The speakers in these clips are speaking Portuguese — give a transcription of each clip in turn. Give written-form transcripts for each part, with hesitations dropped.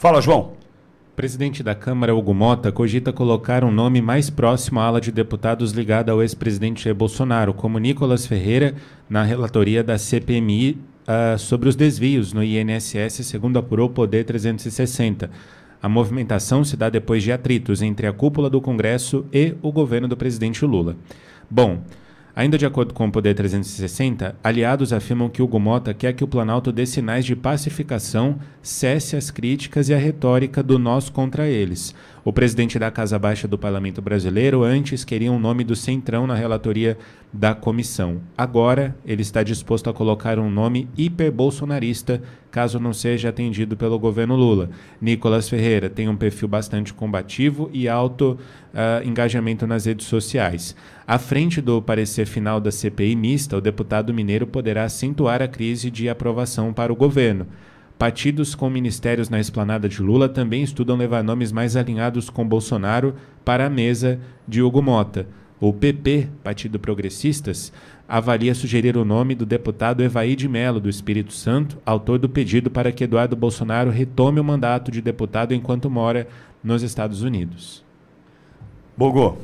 Fala, João. O presidente da Câmara, Hugo Mota, cogita colocar um nome mais próximo à ala de deputados ligada ao ex-presidente Jair Bolsonaro, como Nicolas Ferreira, na relatoria da CPMI sobre os desvios no INSS, segundo apurou o Poder 360. A movimentação se dá depois de atritos entre a cúpula do Congresso e o governo do presidente Lula. Bom, ainda de acordo com o Poder 360, aliados afirmam que Hugo Mota quer que o Planalto dê sinais de pacificação, cesse as críticas e a retórica do nós contra eles. O presidente da Casa Baixa do Parlamento Brasileiro antes queria um nome do Centrão na relatoria da comissão. Agora, ele está disposto a colocar um nome hiperbolsonarista, caso não seja atendido pelo governo Lula. Nicolas Ferreira tem um perfil bastante combativo e alto engajamento nas redes sociais. À frente do parecer final da CPI mista, o deputado mineiro poderá acentuar a crise de aprovação para o governo. Partidos com ministérios na esplanada de Lula também estudam levar nomes mais alinhados com Bolsonaro para a mesa de Hugo Mota. O PP, Partido Progressistas, avalia sugerir o nome do deputado Evaí de Mello, do Espírito Santo, autor do pedido para que Eduardo Bolsonaro retome o mandato de deputado enquanto mora nos Estados Unidos. Bogo,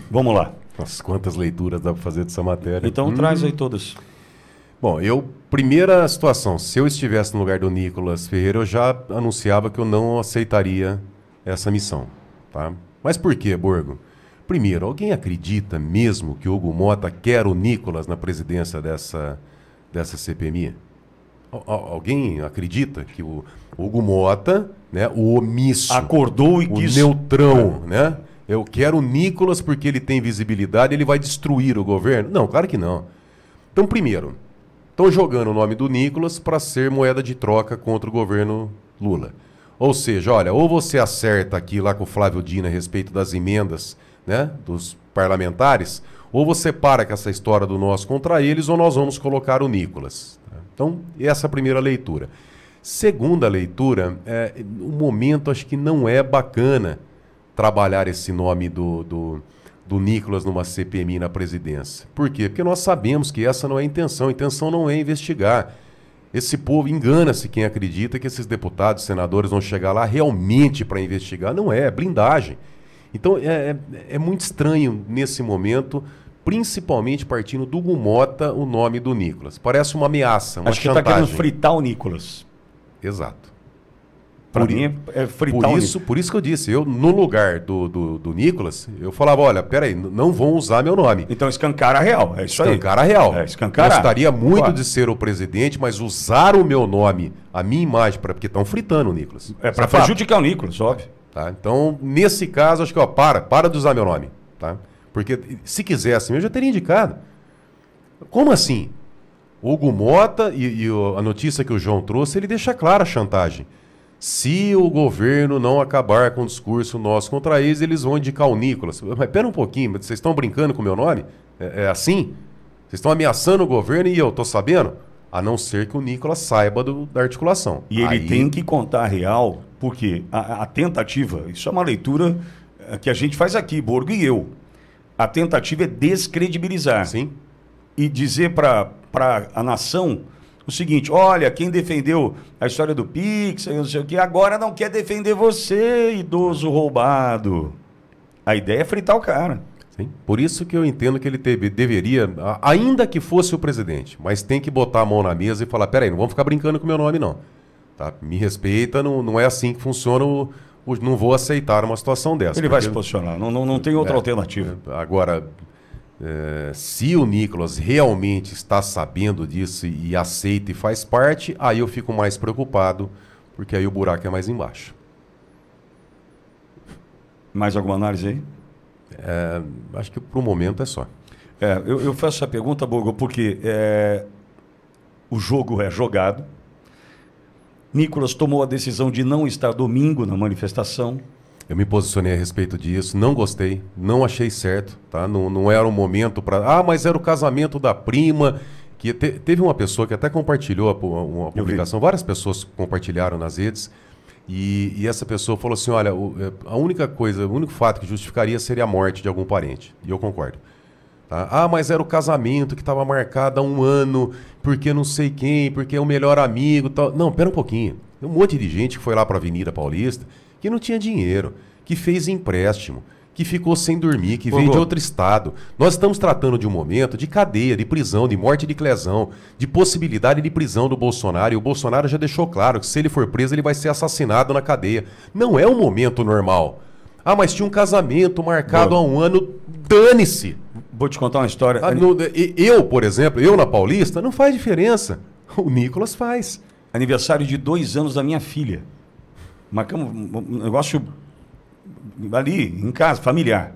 vamos lá. Nossa, quantas leituras dá para fazer dessa matéria. Então traz aí todas. Bom, primeira situação, se eu estivesse no lugar do Nicolas Ferreira, eu já anunciava que eu não aceitaria essa missão, tá? Mas por quê, Borgo? Primeiro, alguém acredita mesmo que o Hugo Mota quer o Nicolas na presidência dessa CPMI? Alguém acredita que o Hugo Mota, né, o omisso, acordou e quis... o neutrão, né? Eu quero o Nicolas porque ele tem visibilidade, ele vai destruir o governo? Não, claro que não. Então, primeiro, estão jogando o nome do Nicolas para ser moeda de troca contra o governo Lula. Ou seja, olha, ou você acerta aqui lá com o Flávio Dino a respeito das emendas, né, dos parlamentares, ou você para com essa história do nós contra eles, ou nós vamos colocar o Nicolas. Então, essa é a primeira leitura. Segunda leitura, o momento acho que não é bacana trabalhar esse nome do Nicolas numa CPMI na presidência. Por quê? Porque nós sabemos que essa não é a intenção. A intenção não é investigar. Esse povo engana-se quem acredita que esses deputados, senadores vão chegar lá realmente para investigar. Não é blindagem. Então é muito estranho nesse momento, principalmente partindo do Hugo Mota, o nome do Nicolas. Parece uma ameaça, uma Acho que chantagem. está querendo fritar o Nicolas. Exato. Para mim é fritar o Nicolas. Por isso que eu disse, eu no lugar do Nicolas, eu falava, olha, peraí, não vão usar meu nome. Então escancara a real, é isso aí. Escancara a real. Escancara. Gostaria muito de ser o presidente, mas usar o meu nome, a minha imagem, porque estão fritando o Nicolas. É para prejudicar o Nicolas, óbvio. Tá? Então, nesse caso, acho que, para de usar meu nome. Tá? Porque se quisesse, eu já teria indicado. Como assim? O Hugo Mota e a notícia que o João trouxe, ele deixa clara a chantagem. Se o governo não acabar com o discurso nosso contra eles, eles vão indicar o Nicolas. Mas pera um pouquinho, vocês estão brincando com o meu nome? É assim? Vocês estão ameaçando o governo e eu estou sabendo? A não ser que o Nicolas saiba da articulação. E ele tem que contar a real, porque a tentativa, isso é uma leitura que a gente faz aqui, Borgo e eu. A tentativa é descredibilizar. Sim. E dizer para a nação o seguinte, olha, quem defendeu a história do Pix, não sei o que, agora não quer defender você, idoso roubado. A ideia é fritar o cara. Sim. Por isso que eu entendo que ele deveria, ainda que fosse o presidente, mas tem que botar a mão na mesa e falar, peraí, não vamos ficar brincando com o meu nome não. Tá? Me respeita, não é assim que funciona, não vou aceitar uma situação dessa. Ele vai se posicionar, não tem outra alternativa. Agora, se o Nicolas realmente está sabendo disso e aceita e faz parte, aí eu fico mais preocupado, porque aí o buraco é mais embaixo. Mais alguma análise aí? Acho que para o momento é só. Eu faço essa pergunta, Bogo, porque o jogo é jogado. Nicolas tomou a decisão de não estar domingo na manifestação. Eu me posicionei a respeito disso, não gostei, não achei certo, tá? Não era um momento para... mas era o casamento da prima, que teve uma pessoa que até compartilhou uma publicação, várias pessoas compartilharam nas redes, e essa pessoa falou assim, olha, o único fato que justificaria seria a morte de algum parente, e eu concordo. Tá? Ah, mas era o casamento que estava marcado há um ano, porque não sei quem, porque é o melhor amigo. Tal. Não, pera um pouquinho. Tem um monte de gente que foi lá para a Avenida Paulista que não tinha dinheiro, que fez empréstimo, que ficou sem dormir, que veio de outro estado. Nós estamos tratando de um momento de cadeia, de prisão, de morte de lesão, de possibilidade de prisão do Bolsonaro. E o Bolsonaro já deixou claro que se ele for preso, ele vai ser assassinado na cadeia. Não é um momento normal. Ah, mas tinha um casamento marcado há um ano. Dane-se! Vou te contar uma história. Eu, por exemplo, eu na Paulista, não faz diferença. O Nicolas faz. Aniversário de 2 anos da minha filha. Marcamos um negócio ali, em casa, familiar.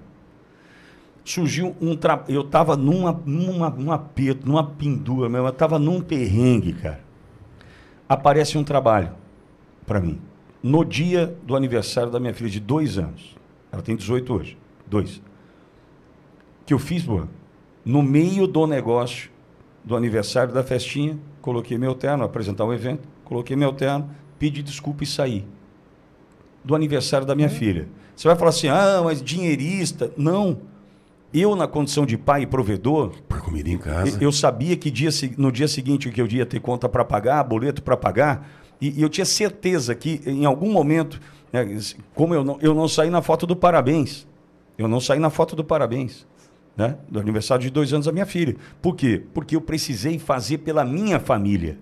Surgiu eu estava num aperto, numa pendura, eu estava num perrengue, cara. Aparece um trabalho para mim. No dia do aniversário da minha filha, de 2 anos. Ela tem 18 hoje. 2. Que eu fiz, no meio do negócio, do aniversário, da festinha, coloquei meu terno, apresentar o evento, coloquei meu terno, pedi desculpa e saí. Do aniversário da minha filha. Você vai falar assim, ah, mas dinheirista. Não. Eu, na condição de pai e provedor... Por comida em casa. Eu sabia que no dia seguinte que eu ia ter conta para pagar, boleto para pagar, e eu tinha certeza que, em algum momento, como eu não saí na foto do parabéns. Eu não saí na foto do parabéns. Né? Do aniversário de 2 anos da minha filha. Por quê? Porque eu precisei fazer pela minha família.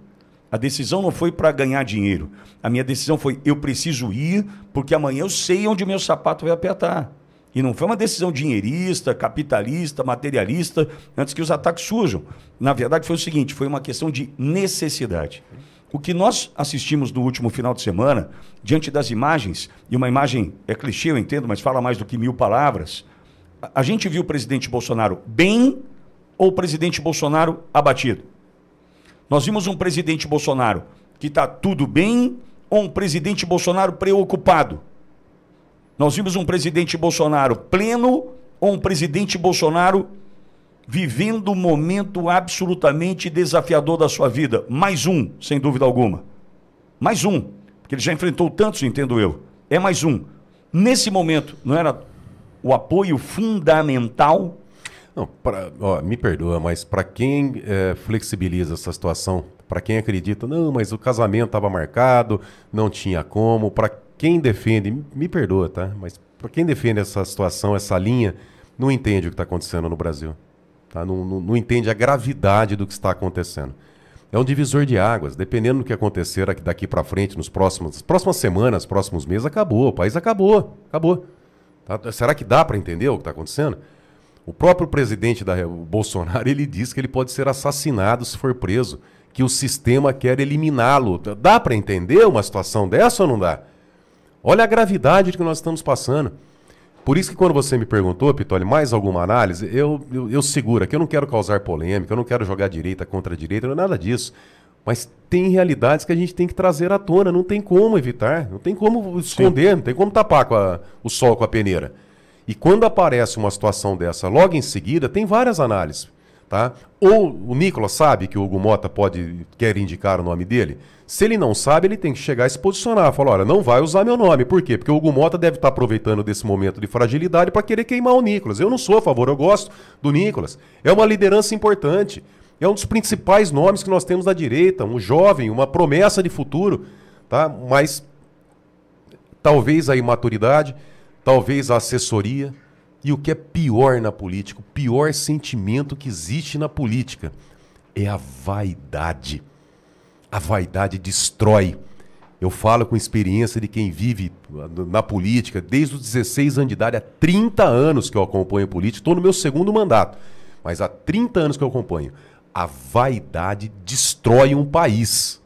A decisão não foi para ganhar dinheiro. A minha decisão foi, eu preciso ir, porque amanhã eu sei onde meu sapato vai apertar. E não foi uma decisão dinheirista, capitalista, materialista, antes que os ataques surjam. Na verdade, foi o seguinte, foi uma questão de necessidade. O que nós assistimos no último final de semana, diante das imagens, e uma imagem é clichê, eu entendo, mas fala mais do que 1000 palavras, a gente viu o presidente Bolsonaro bem ou o presidente Bolsonaro abatido? Nós vimos um presidente Bolsonaro que está tudo bem ou um presidente Bolsonaro preocupado? Nós vimos um presidente Bolsonaro pleno ou um presidente Bolsonaro vivendo um momento absolutamente desafiador da sua vida? Mais um, sem dúvida alguma. Mais um, porque ele já enfrentou tantos, entendo eu. É mais um. Nesse momento, não era o apoio fundamental? Não, me perdoa, mas para quem flexibiliza essa situação, para quem acredita, não, mas o casamento estava marcado, não tinha como, para quem defende, me perdoa, tá? Mas para quem defende essa situação, essa linha, não entende o que está acontecendo no Brasil. Tá? Não entende a gravidade do que está acontecendo. É um divisor de águas. Dependendo do que acontecer daqui para frente, nas próximas semanas, próximos meses, acabou. O país acabou. Acabou. Tá? Será que dá para entender o que está acontecendo? O próprio presidente Bolsonaro, ele diz que ele pode ser assassinado se for preso, que o sistema quer eliminá-lo. Dá para entender uma situação dessa ou não dá? Olha a gravidade que nós estamos passando. Por isso que quando você me perguntou, Pitoli, mais alguma análise, eu seguro aqui, eu não quero causar polêmica, eu não quero jogar direita contra direita, não é nada disso. Mas tem realidades que a gente tem que trazer à tona, não tem como evitar, não tem como esconder, não tem como tapar o sol com a peneira. E quando aparece uma situação dessa, logo em seguida, tem várias análises. Tá? Ou o Nicolas sabe que o Hugo Motta quer indicar o nome dele? Se ele não sabe, ele tem que chegar e se posicionar. Falar, olha, não vai usar meu nome. Por quê? Porque o Hugo Motta deve estar aproveitando desse momento de fragilidade para querer queimar o Nicolas. Eu não sou a favor, eu gosto do Nicolas. É uma liderança importante. É um dos principais nomes que nós temos da direita. Um jovem, uma promessa de futuro. Tá? Mas talvez a imaturidade, talvez a assessoria. E o que é pior na política, o pior sentimento que existe na política é a vaidade. A vaidade destrói. Eu falo com experiência de quem vive na política desde os 16 anos de idade, há 30 anos que eu acompanho política, estou no meu 2º mandato, mas há 30 anos que eu acompanho. A vaidade destrói um país.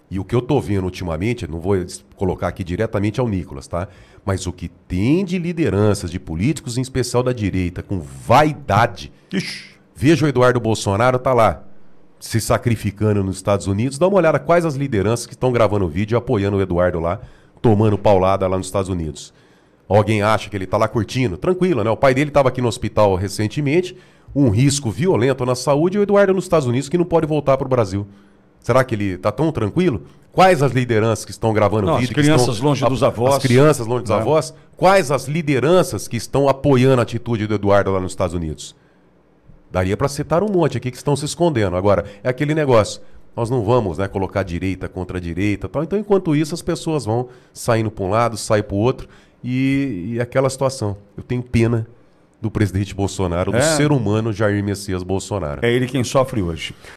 E o que eu estou vendo ultimamente, não vou colocar aqui diretamente ao Nicolas, tá? Mas o que tem de lideranças, de políticos, em especial da direita, com vaidade. Ixi. Veja o Eduardo Bolsonaro, tá lá, se sacrificando nos Estados Unidos. Dá uma olhada quais as lideranças que estão gravando vídeo e apoiando o Eduardo lá, tomando paulada lá nos Estados Unidos. Alguém acha que ele tá lá curtindo? Tranquilo, né? O pai dele estava aqui no hospital recentemente, um risco violento na saúde, e o Eduardo nos Estados Unidos que não pode voltar para o Brasil. Será que ele está tão tranquilo? Quais as lideranças que estão gravando vídeo? As crianças longe dos avós. As crianças longe dos avós. Quais as lideranças que estão apoiando a atitude do Eduardo lá nos Estados Unidos? Daria para citar um monte aqui que estão se escondendo. Agora, é aquele negócio. Nós não vamos, né, colocar direita contra direita, tal. Então, enquanto isso, as pessoas vão saindo para um lado, saem para o outro, e aquela situação. Eu tenho pena do presidente Bolsonaro, do ser humano Jair Messias Bolsonaro. É ele quem sofre hoje.